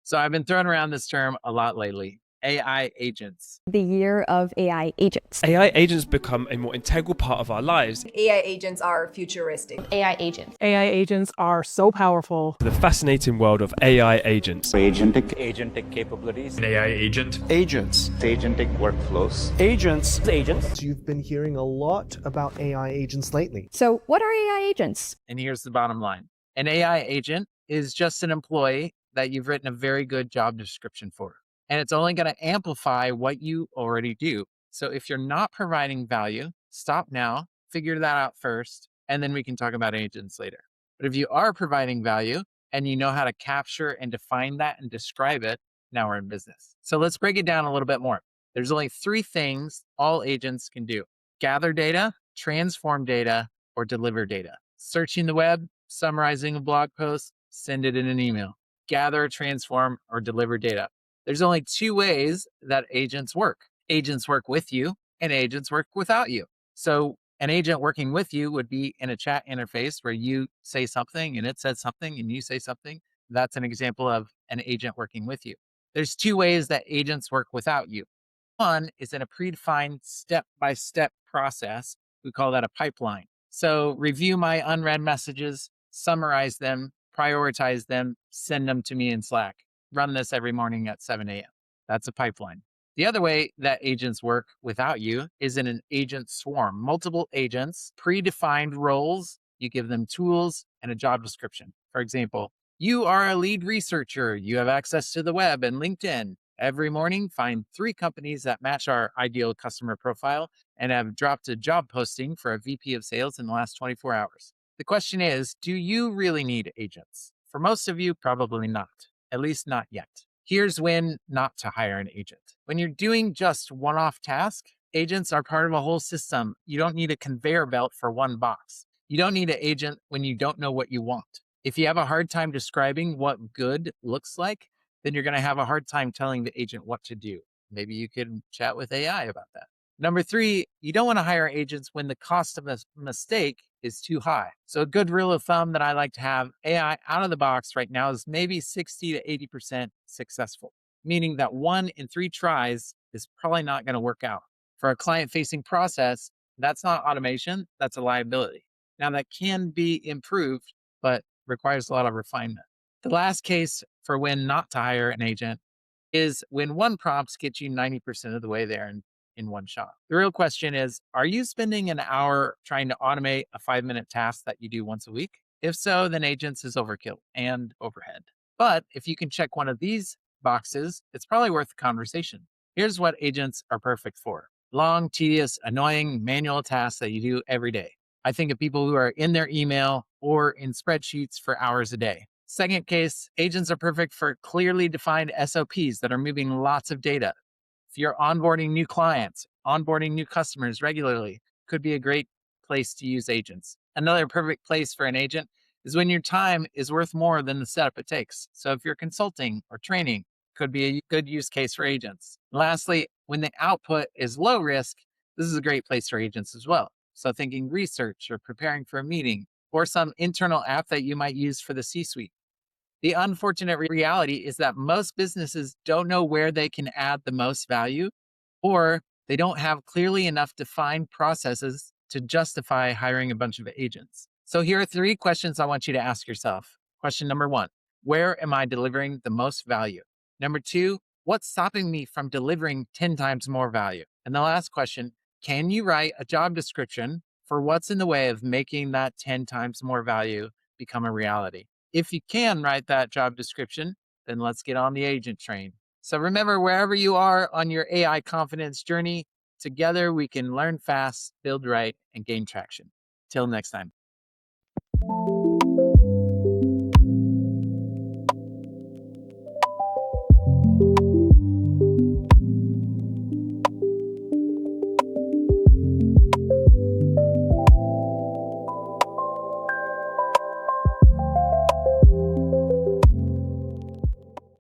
So I've been throwing around this term a lot lately. AI agents. The year of AI agents. AI agents become a more integral part of our lives. AI agents are futuristic. AI agents. AI agents are so powerful. The fascinating world of AI agents. Agentic capabilities. An AI agent. Agents. Agentic workflows. Agents. You've been hearing a lot about AI agents lately. So what are AI agents? And here's the bottom line. An AI agent is just an employee that you've written a very good job description for. And it's only going to amplify what you already do. So if you're not providing value, stop now, figure that out first, and then we can talk about agents later. But if you are providing value and you know how to capture and define that and describe it, now we're in business. So let's break it down a little bit more. There's only 3 things all agents can do: gather data, transform data, or deliver data. Searching the web, summarizing a blog post, send it in an email. Gather, transform, or deliver data. There's only 2 ways that agents work. Agents work with you and agents work without you. So an agent working with you would be in a chat interface where you say something and it says something and you say something. That's an example of an agent working with you. There's 2 ways that agents work without you. One is in a predefined step-by-step process. We call that a pipeline. So review my unread messages, summarize them, prioritize them, send them to me in Slack. Run this every morning at 7 a.m. That's a pipeline. The other way that agents work without you is in an agent swarm. Multiple agents, predefined roles. You give them tools and a job description. For example, you are a lead researcher. You have access to the web and LinkedIn. Every morning, find 3 companies that match our ideal customer profile and have dropped a job posting for a VP of sales in the last 24 hours. The question is, do you really need agents? For most of you, probably not. At least not yet. Here's when not to hire an agent. When you're doing just one-off tasks, agents are part of a whole system. You don't need a conveyor belt for one box. You don't need an agent when you don't know what you want. If you have a hard time describing what good looks like, then you're going to have a hard time telling the agent what to do. Maybe you can chat with AI about that. Number 3, you don't want to hire agents when the cost of a mistake is too high. So a good rule of thumb that I like to have AI out of the box right now is maybe 60 to 80% successful, meaning that 1 in 3 tries is probably not going to work out. For a client-facing process, that's not automation, that's a liability. Now that can be improved, but requires a lot of refinement. The last case for when not to hire an agent is when one prompt gets you 90% of the way there in one shot. The real question is, are you spending an hour trying to automate a 5-minute task that you do once a week? If so, then agents is overkill and overhead. But if you can check one of these boxes, it's probably worth the conversation. Here's what agents are perfect for: long, tedious, annoying manual tasks that you do every day. I think of people who are in their email or in spreadsheets for hours a day. Second case, agents are perfect for clearly defined SOPs that are moving lots of data. If you're onboarding new clients, onboarding new customers regularly, could be a great place to use agents. Another perfect place for an agent is when your time is worth more than the setup it takes. So if you're consulting or training, could be a good use case for agents. Lastly, when the output is low risk, this is a great place for agents as well. So thinking research or preparing for a meeting or some internal app that you might use for the C-suite. The unfortunate reality is that most businesses don't know where they can add the most value, or they don't have clearly enough defined processes to justify hiring a bunch of agents. So here are 3 questions I want you to ask yourself. Question number 1, where am I delivering the most value? Number 2, what's stopping me from delivering 10 times more value? And the last question, can you write a job description for what's in the way of making that 10 times more value become a reality? If you can write that job description, then let's get on the agent train. So remember, wherever you are on your AI confidence journey, together we can learn fast, build right, and gain traction. Till next time.